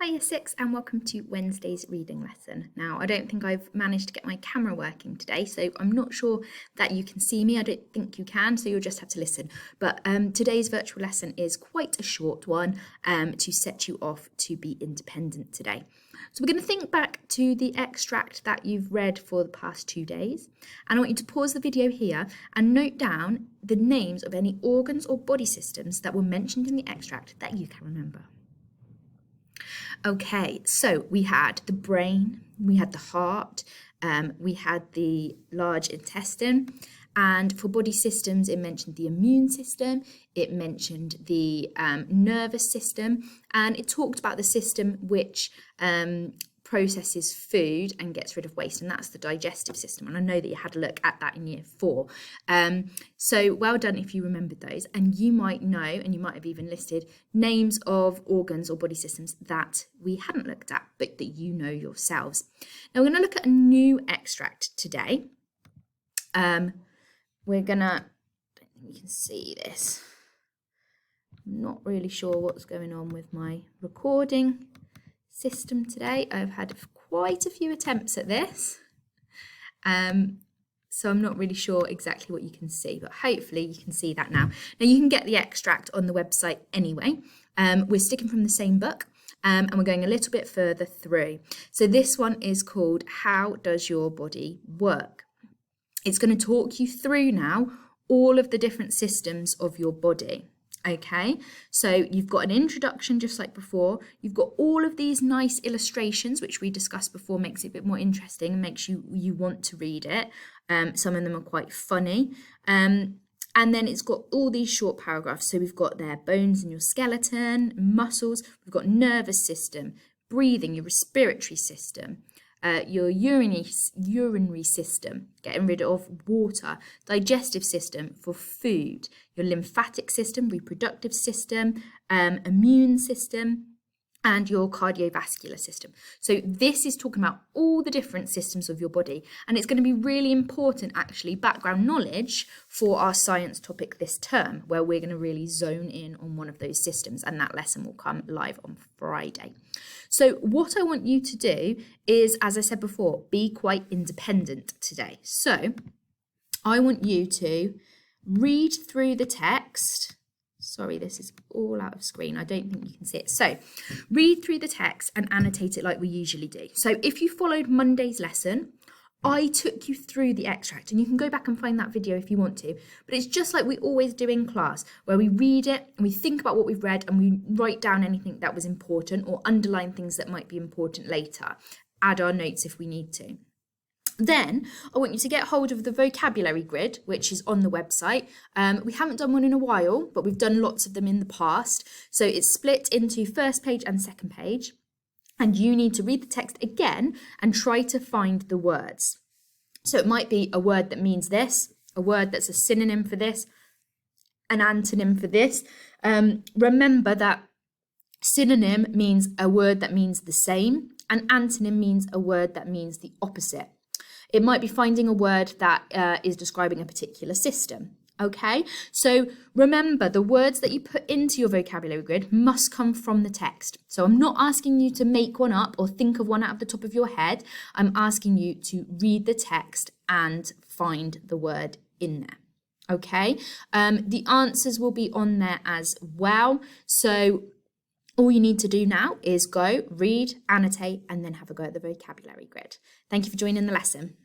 Hi Year 6 and welcome to Wednesday's reading lesson. Now I don't think I've managed to get my camera working today, so I'm not sure that you can see me. I don't think you can, so you'll just have to listen. But today's virtual lesson is quite a short one to set you off to be independent today. So we're going to think back to the extract that you've read for the past 2 days, and I want you to pause the video here and note down the names of any organs or body systems that were mentioned in the extract that you can remember. Okay, so we had the brain, we had the heart, we had the large intestine, and for body systems, it mentioned the immune system, it mentioned the nervous system, and it talked about the system which processes food and gets rid of waste, and that's the digestive system. And I know that you had a look at that in year 4. So well done if you remembered those, and you might know, and you might have even listed names of organs or body systems that we hadn't looked at, but that you know yourselves. Now we're going to look at a new extract today. We're gonna, I don't think you can see this. I'm not really sure what's going on with my recording system today. I've had quite a few attempts at this, so I'm not really sure exactly what you can see, but hopefully you can see that now. Now you can get the extract on the website anyway. We're sticking from the same book, and we're going a little bit further through. So this one is called How Does Your Body Work? It's going to talk you through now all of the different systems of your body. Okay, so you've got an introduction just like before. You've got all of these nice illustrations, which we discussed before, makes it a bit more interesting and makes you want to read it. Some of them are quite funny. And then it's got all these short paragraphs. So we've got their bones in your skeleton, muscles. We've got nervous system, breathing, your respiratory system, your urinary system, getting rid of water, digestive system for food, your lymphatic system, reproductive system, immune system, and your cardiovascular system. So this is talking about all the different systems of your body, and it's going to be really important, actually, background knowledge for our science topic this term, where we're going to really zone in on one of those systems, and that lesson will come live on Friday. So what I want you to do is, as I said before, be quite independent today. So I want you to read through the text. Sorry, this is all out of screen. I don't think you can see it. So read through the text and annotate it like we usually do. So if you followed Monday's lesson, I took you through the extract, and you can go back and find that video if you want to, but it's just like we always do in class, where we read it and we think about what we've read and we write down anything that was important or underline things that might be important later, add our notes if we need to. Then I want you to get hold of the vocabulary grid, which is on the website. We haven't done one in a while, but we've done lots of them in the past. So it's split into first page and second page. And you need to read the text again and try to find the words. So it might be a word that means this, a word that's a synonym for this, an antonym for this. Remember that synonym means a word that means the same, and antonym means a word that means the opposite. It might be finding a word that is describing a particular system. Okay, so remember, the words that you put into your vocabulary grid must come from the text. So I'm not asking you to make one up or think of one out of the top of your head. I'm asking you to read the text and find the word in there. Okay, the answers will be on there as well. So all you need to do now is go, read, annotate, and then have a go at the vocabulary grid. Thank you for joining the lesson.